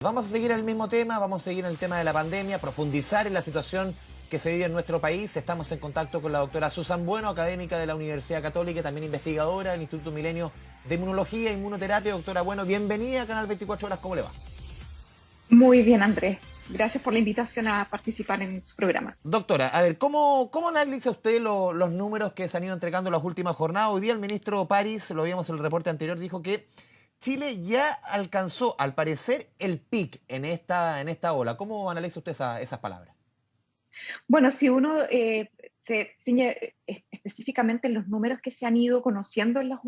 Vamos a seguir el mismo tema, vamos a seguir en el tema de la pandemia, profundizar en la situación que se vive en nuestro país. Estamos en contacto con la doctora Susan Bueno, académica de la Universidad Católica, también investigadora del Instituto Milenio de Inmunología e Inmunoterapia. Doctora Bueno, bienvenida a Canal 24 Horas, ¿cómo le va? Muy bien, Andrés. Gracias por la invitación a participar en su programa. Doctora, a ver, ¿cómo analiza usted los números que se han ido entregando en las últimas jornadas? Hoy día el ministro París, lo vimos en el reporte anterior, dijo que Chile ya alcanzó, al parecer, el pic en esta ola. ¿Cómo analiza usted esas palabras? Bueno, si uno se ciñe específicamente en los números que se han ido conociendo en la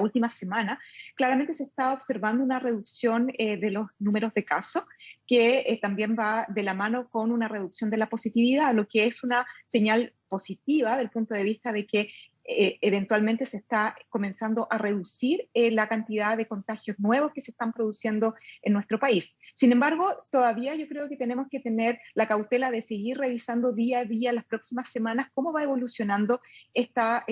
última semana, claramente se está observando una reducción de los números de casos, que también va de la mano con una reducción de la positividad, lo que es una señal positiva del punto de vista de que eventualmente se está comenzando a reducir la cantidad de contagios nuevos que se están produciendo en nuestro país. Sin embargo, todavía yo creo que tenemos que tener la cautela de seguir revisando día a día las próximas semanas cómo va evolucionando esta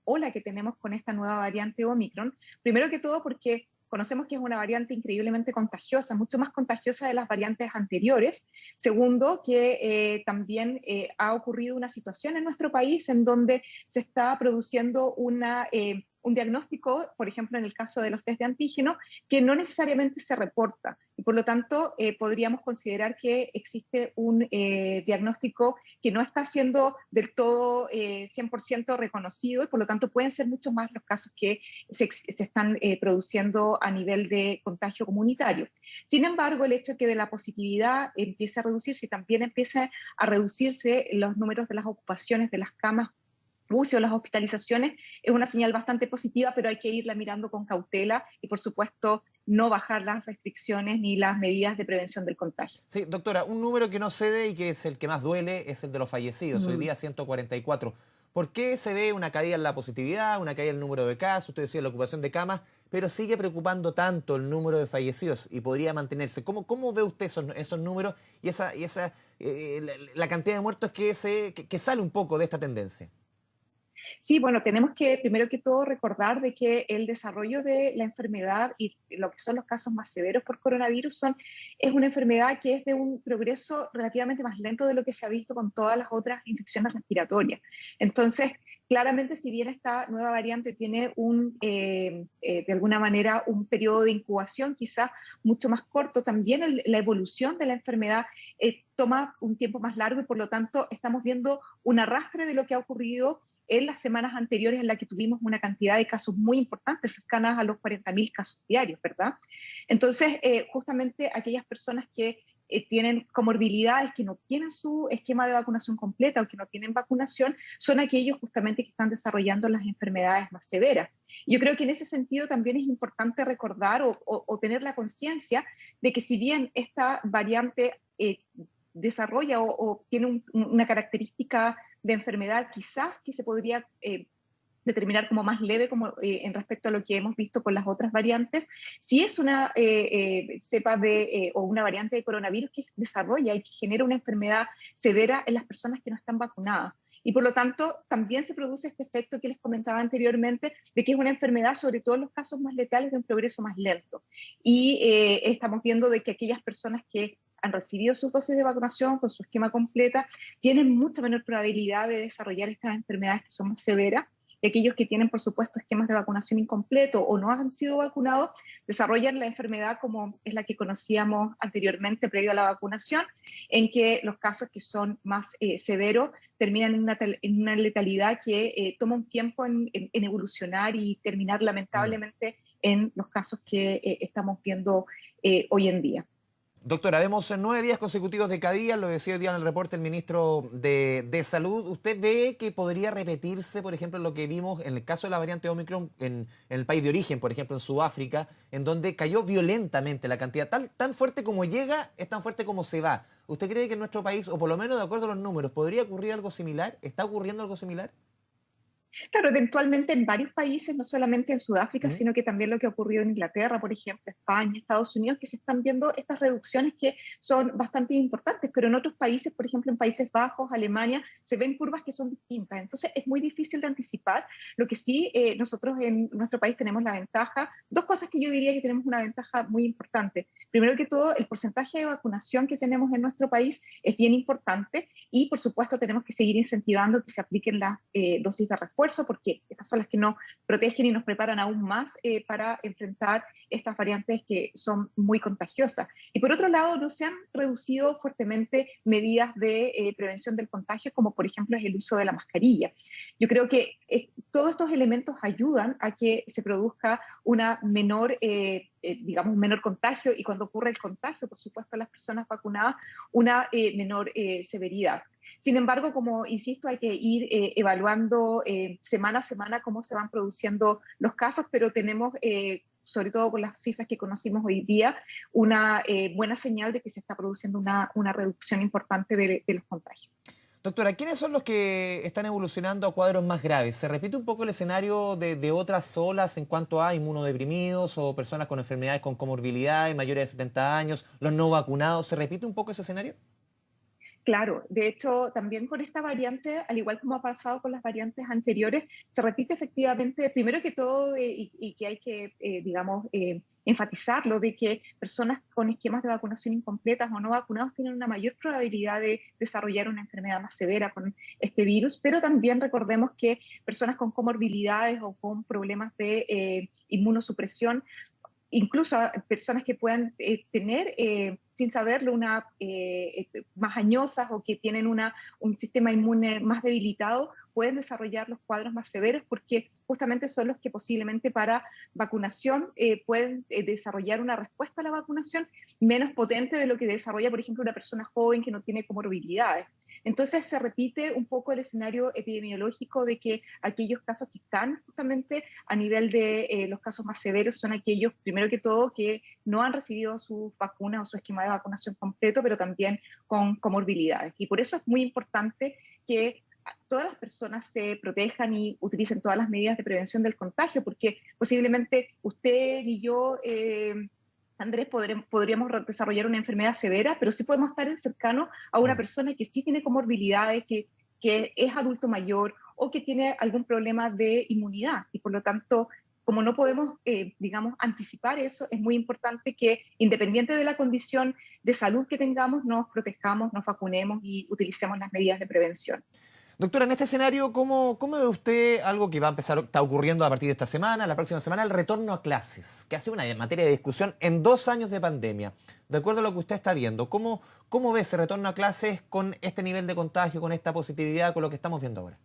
ola que tenemos con esta nueva variante Omicron. Primero que todo porque conocemos que es una variante increíblemente contagiosa, mucho más contagiosa de las variantes anteriores. Segundo, que también ha ocurrido una situación en nuestro país en donde se está produciendo un diagnóstico, por ejemplo, en el caso de los test de antígeno, que no necesariamente se reporta. Y por lo tanto, podríamos considerar que existe un diagnóstico que no está siendo del todo 100% reconocido y por lo tanto pueden ser muchos más los casos que se están produciendo a nivel de contagio comunitario. Sin embargo, el hecho de que de la positividad empiece a reducirse y también empiece a reducirse los números de las ocupaciones de las camas UCI o las hospitalizaciones es una señal bastante positiva, pero hay que irla mirando con cautela y, por supuesto, no bajar las restricciones ni las medidas de prevención del contagio. Sí, doctora, un número que no cede y que es el que más duele es el de los fallecidos. Hoy Mm. día 144. ¿Por qué se ve una caída en la positividad, una caída en el número de casos? Usted decía la ocupación de camas, pero sigue preocupando tanto el número de fallecidos y podría mantenerse. ¿Cómo ve usted esos números y la cantidad de muertos que sale un poco de esta tendencia? Sí, bueno, tenemos que primero que todo recordar de que el desarrollo de la enfermedad y lo que son los casos más severos por coronavirus es una enfermedad que es de un progreso relativamente más lento de lo que se ha visto con todas las otras infecciones respiratorias. Entonces, claramente, si bien esta nueva variante tiene de alguna manera un periodo de incubación quizás mucho más corto, también la evolución de la enfermedad toma un tiempo más largo y por lo tanto estamos viendo un arrastre de lo que ha ocurrido en las semanas anteriores en las que tuvimos una cantidad de casos muy importantes, cercanas a los 40.000 casos diarios, ¿verdad? Entonces, justamente aquellas personas que tienen comorbilidades, que no tienen su esquema de vacunación completa o que no tienen vacunación, son aquellos justamente que están desarrollando las enfermedades más severas. Yo creo que en ese sentido también es importante recordar o tener la conciencia de que si bien esta variante desarrolla o tiene una característica de enfermedad quizás que se podría determinar como más leve como, en respecto a lo que hemos visto con las otras variantes, si es una cepa o una variante de coronavirus que desarrolla y que genera una enfermedad severa en las personas que no están vacunadas. Y por lo tanto, también se produce este efecto que les comentaba anteriormente, de que es una enfermedad, sobre todo en los casos más letales, de un progreso más lento. Y estamos viendo de que aquellas personas que han recibido sus dosis de vacunación con su esquema completa, tienen mucha menor probabilidad de desarrollar estas enfermedades que son más severas. Y aquellos que tienen, por supuesto, esquemas de vacunación incompleto o no han sido vacunados, desarrollan la enfermedad como es la que conocíamos anteriormente, previo a la vacunación, en que los casos que son más severos terminan en una letalidad que toma un tiempo en evolucionar y terminar Mm. lamentablemente en los casos que estamos viendo hoy en día. Doctora, vemos 9 días consecutivos de caída, lo decía hoy día en el reporte el ministro de Salud. ¿Usted ve que podría repetirse, por ejemplo, lo que vimos en el caso de la variante Omicron en el país de origen, por ejemplo, en Sudáfrica, en donde cayó violentamente la cantidad? Tan fuerte como llega, es tan fuerte como se va. ¿Usted cree que en nuestro país, o por lo menos de acuerdo a los números, podría ocurrir algo similar? ¿Está ocurriendo algo similar? Claro, eventualmente en varios países, no solamente en Sudáfrica, ¿Mm? sino que también lo que ocurrió en Inglaterra, por ejemplo, España, Estados Unidos, que se están viendo estas reducciones que son bastante importantes, pero en otros países, por ejemplo, en Países Bajos, Alemania, se ven curvas que son distintas. Entonces, es muy difícil de anticipar. Lo que sí, nosotros en nuestro país tenemos la ventaja, dos cosas que yo diría que tenemos una ventaja muy importante. Primero que todo, el porcentaje de vacunación que tenemos en nuestro país es bien importante y, por supuesto, tenemos que seguir incentivando que se apliquen las dosis de refuerzo, porque estas son las que nos protegen y nos preparan aún más para enfrentar estas variantes que son muy contagiosas. Y por otro lado, no se han reducido fuertemente medidas de prevención del contagio, como por ejemplo es el uso de la mascarilla. Yo creo que todos estos elementos ayudan a que se produzca una menor digamos, un menor contagio, y cuando ocurre el contagio, por supuesto, las personas vacunadas, una menor severidad. Sin embargo, como insisto, hay que ir evaluando semana a semana cómo se van produciendo los casos, pero tenemos, sobre todo con las cifras que conocimos hoy día, una buena señal de que se está produciendo una reducción importante de los contagios. Doctora, ¿quiénes son los que están evolucionando a cuadros más graves? ¿Se repite un poco el escenario de otras olas en cuanto a inmunodeprimidos o personas con enfermedades con comorbilidades, mayores de 70 años, los no vacunados? ¿Se repite un poco ese escenario? Claro, de hecho, también con esta variante, al igual como ha pasado con las variantes anteriores, se repite efectivamente, primero que todo, y que hay que, digamos, enfatizarlo, de que personas con esquemas de vacunación incompletas o no vacunados tienen una mayor probabilidad de desarrollar una enfermedad más severa con este virus, pero también recordemos que personas con comorbilidades o con problemas de inmunosupresión, incluso a personas que puedan tener, sin saberlo, más añosas o que tienen un sistema inmune más debilitado, pueden desarrollar los cuadros más severos, porque justamente son los que posiblemente para vacunación pueden desarrollar una respuesta a la vacunación menos potente de lo que desarrolla, por ejemplo, una persona joven que no tiene comorbilidades. Entonces se repite un poco el escenario epidemiológico de que aquellos casos que están justamente a nivel de los casos más severos son aquellos, primero que todo, que no han recibido su vacuna o su esquema de vacunación completo, pero también con comorbilidades. Y por eso es muy importante que todas las personas se protejan y utilicen todas las medidas de prevención del contagio, porque posiblemente usted y yo, Andrés, podríamos desarrollar una enfermedad severa, pero sí podemos estar cercanos a una Mm. persona que sí tiene comorbilidades, que es adulto mayor o que tiene algún problema de inmunidad. Y por lo tanto, como no podemos, digamos, anticipar eso, es muy importante que, independiente de la condición de salud que tengamos, nos protejamos, nos vacunemos y utilicemos las medidas de prevención. Doctora, en este escenario, ¿cómo ve usted algo que va a empezar, está ocurriendo a partir de esta semana, la próxima semana, el retorno a clases, que ha sido una materia de discusión en 2 años de pandemia? De acuerdo a lo que usted está viendo, ¿cómo ve ese retorno a clases con este nivel de contagio, con esta positividad, con lo que estamos viendo ahora?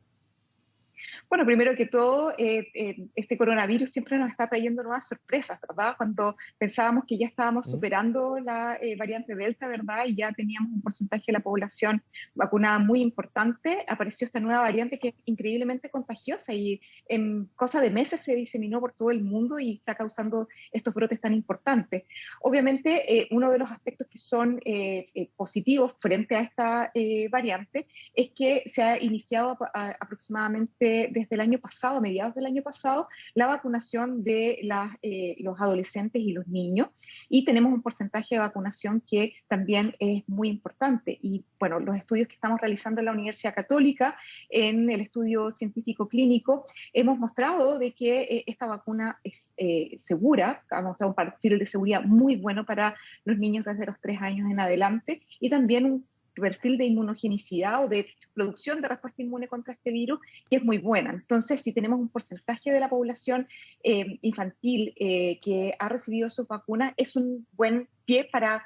Bueno, primero que todo, este coronavirus siempre nos está trayendo nuevas sorpresas, ¿verdad? Cuando pensábamos que ya estábamos ¿Mm? superando la variante Delta, ¿verdad? Y ya teníamos un porcentaje de la población vacunada muy importante, apareció esta nueva variante que es increíblemente contagiosa y en cosa de meses se diseminó por todo el mundo y está causando estos brotes tan importantes. Obviamente, uno de los aspectos que son positivos frente a esta variante es que se ha iniciado aproximadamente desde el año pasado, a mediados del año pasado, la vacunación de los adolescentes y los niños, y tenemos un porcentaje de vacunación que también es muy importante. Y bueno, los estudios que estamos realizando en la Universidad Católica, en el estudio científico clínico, hemos mostrado de que esta vacuna es segura, ha mostrado un perfil de seguridad muy bueno para los niños desde los 3 años en adelante, y también un perfil de inmunogenicidad o de producción de respuesta inmune contra este virus, que es muy buena. Entonces, si tenemos un porcentaje de la población infantil que ha recibido sus vacunas, es un buen pie para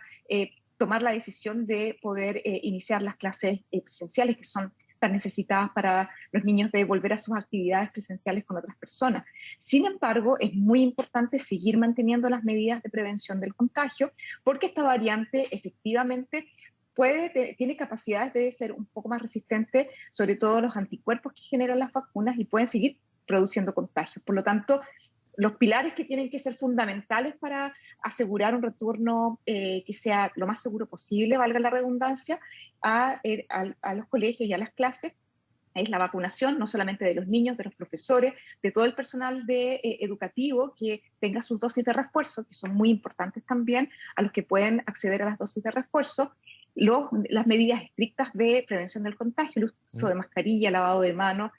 tomar la decisión de poder iniciar las clases presenciales, que son tan necesitadas para los niños, de volver a sus actividades presenciales con otras personas. Sin embargo, es muy importante seguir manteniendo las medidas de prevención del contagio, porque esta variante efectivamente tiene capacidades de ser un poco más resistente, sobre todo los anticuerpos que generan las vacunas, y pueden seguir produciendo contagios. Por lo tanto, los pilares que tienen que ser fundamentales para asegurar un retorno que sea lo más seguro posible, valga la redundancia, a los colegios y a las clases, es la vacunación, no solamente de los niños, de los profesores, de todo el personal educativo que tenga sus dosis de refuerzo, que son muy importantes también, a los que pueden acceder a las dosis de refuerzo, las medidas estrictas de prevención del contagio, el uso de mascarilla, lavado de manos,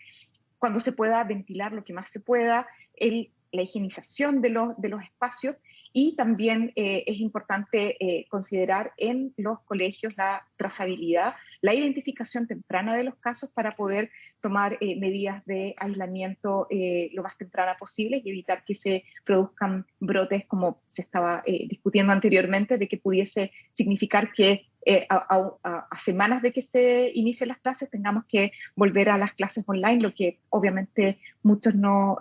cuando se pueda ventilar lo que más se pueda, la higienización de los espacios, y también es importante considerar en los colegios la trazabilidad, la identificación temprana de los casos para poder tomar medidas de aislamiento lo más temprana posible y evitar que se produzcan brotes como se estaba discutiendo anteriormente, de que pudiese significar que a semanas de que se inicien las clases tengamos que volver a las clases online, lo que obviamente muchos no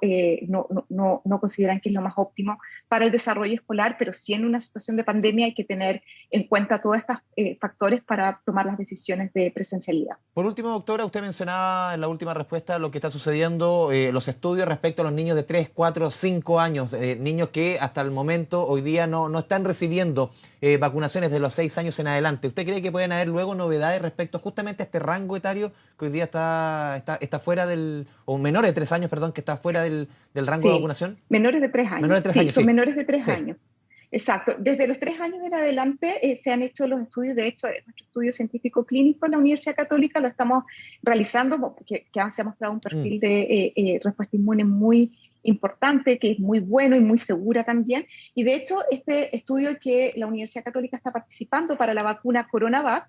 consideran que es lo más óptimo para el desarrollo escolar, pero sí en una situación de pandemia hay que tener en cuenta todos estos factores para tomar las decisiones de presencialidad. Por último, doctora, usted mencionaba en la última respuesta lo que está sucediendo, los estudios respecto a los niños de 3, 4, 5 años, niños que hasta el momento, hoy día, no están recibiendo vacunaciones de los 6 años en adelante. ¿Usted cree que pueden haber luego novedades respecto justamente a este rango etario que hoy día está fuera del, o menores de 3 años, perdón, que está fuera del rango de vacunación? Menores de 3 años. Menores de 3 años, son sí. menores de 3 Sí. años. Exacto. Desde los 3 años en adelante se han hecho los estudios. De hecho, nuestro estudio científico clínico en la Universidad Católica lo estamos realizando, que se ha mostrado un perfil de respuesta inmune muy importante, que es muy bueno y muy segura también. Y de hecho, este estudio que la Universidad Católica está participando para la vacuna CoronaVac,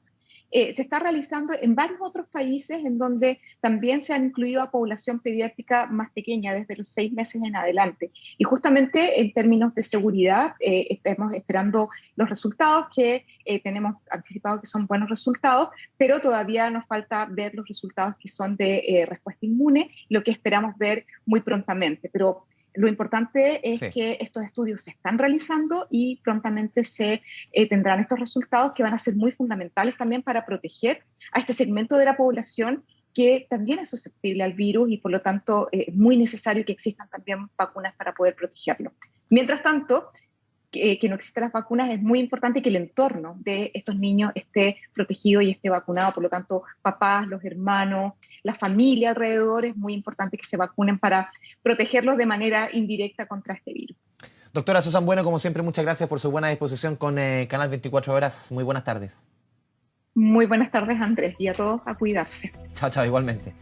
se está realizando en varios otros países en donde también se han incluido a población pediátrica más pequeña, desde los 6 meses en adelante. Y justamente en términos de seguridad, estamos esperando los resultados que tenemos anticipado que son buenos resultados, pero todavía nos falta ver los resultados que son de respuesta inmune, lo que esperamos ver muy prontamente. Pero lo importante es que estos estudios se están realizando y prontamente se tendrán estos resultados que van a ser muy fundamentales también para proteger a este segmento de la población que también es susceptible al virus y por lo tanto es muy necesario que existan también vacunas para poder protegerlo. Mientras tanto, que no existan las vacunas, es muy importante que el entorno de estos niños esté protegido y esté vacunado. Por lo tanto, papás, los hermanos, la familia alrededor, es muy importante que se vacunen para protegerlos de manera indirecta contra este virus. Doctora Susan Bueno, como siempre, muchas gracias por su buena disposición con Canal 24 Horas. Muy buenas tardes. Muy buenas tardes, Andrés, y a todos a cuidarse. Chao, chao, igualmente.